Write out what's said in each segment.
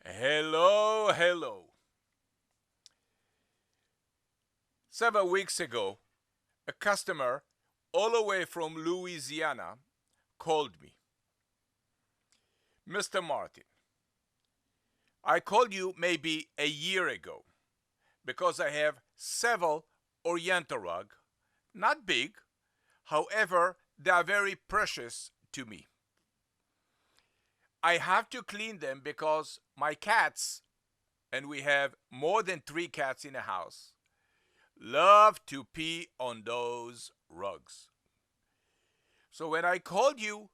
Hello, hello. Several weeks ago, a customer all the way from Louisiana called me. Mr. Martin, I called you maybe a year ago because I have several Oriental rug, not big, however, they are very precious to me. I have to clean them because my cats, and we have more than 3 cats in the house, love to pee on those rugs. So when I called you,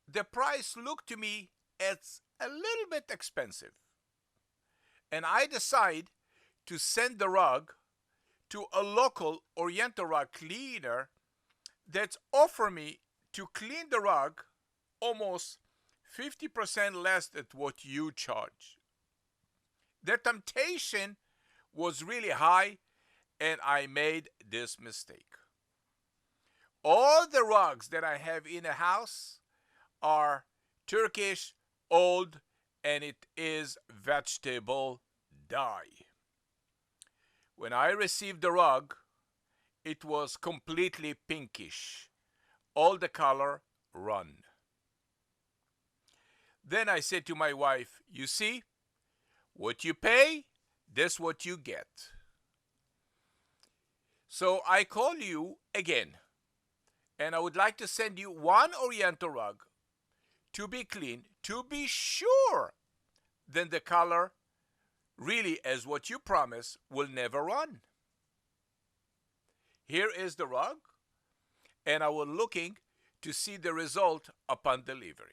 the price looked to me as a little bit expensive. And I decide to send the rug to a local Oriental rug cleaner that's offer me to clean the rug almost 50% less than what you charge. The temptation was really high and I made this mistake. All the rugs that I have in the house are Turkish, old, and it is vegetable dye. When I received the rug, it was completely pinkish. All the color run. Then I said to my wife, you see, what you pay, that's what you get. So I call you again, and I would like to send you one Oriental rug to be cleaned, to be sure then the color really as what you promise will never run. Here is the rug, and I will looking to see the result upon delivery.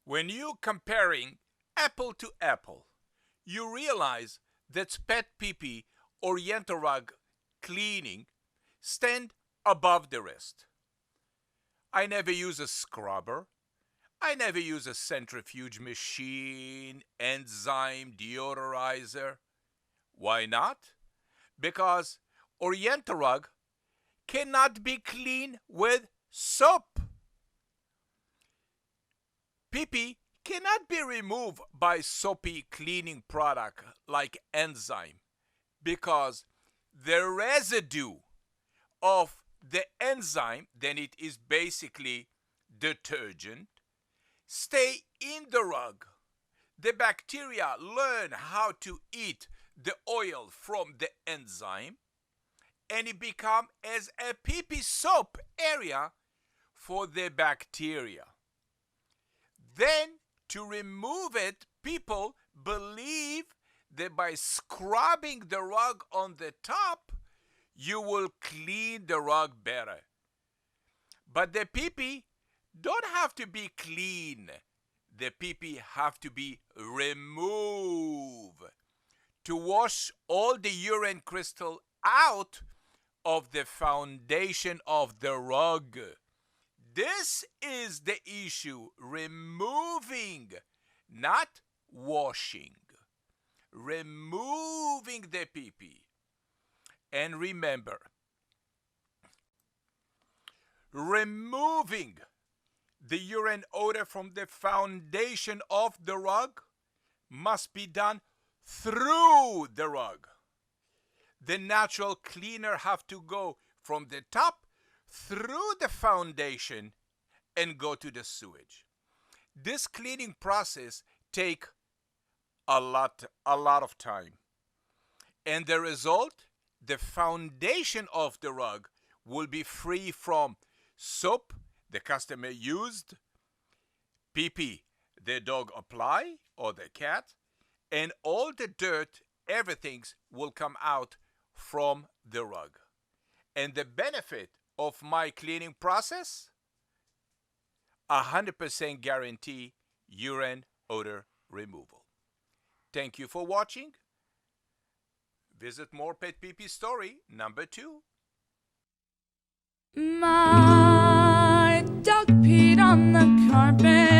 When you comparing apple to apple, you realize that PetPeePee Oriental rug cleaning stand above the rest. I never use a scrubber. I never use a centrifuge machine, enzyme, deodorizer. Why not? Because Oriental rug cannot be cleaned with soap. Pee-pee cannot be removed by soapy cleaning product like enzyme because the residue of the enzyme, then it is basically detergent, stay in the rug. The bacteria learn how to eat the oil from the enzyme and it become as a pee-pee soap area for the bacteria. Then to remove it, people believe that by scrubbing the rug on the top, you will clean the rug better. But the pee-pee don't have to be clean. The pee-pee have to be removed to wash all the urine crystal out of the foundation of the rug. This is the issue, removing, not washing. Removing the pee-pee. And remember, removing the urine odor from the foundation of the rug must be done through the rug. The natural cleaner have to go from the top through the foundation and go to the sewage. This cleaning process take a lot of time. And the result, the foundation of the rug will be free from soap the customer used, pee-pee the dog apply or the cat, and all the dirt, everything will come out from the rug. And the benefit of my cleaning process, 100% guarantee urine odor removal. Thank you for watching. Visit more PetPeePee Story number 2. My dog peed on the carpet.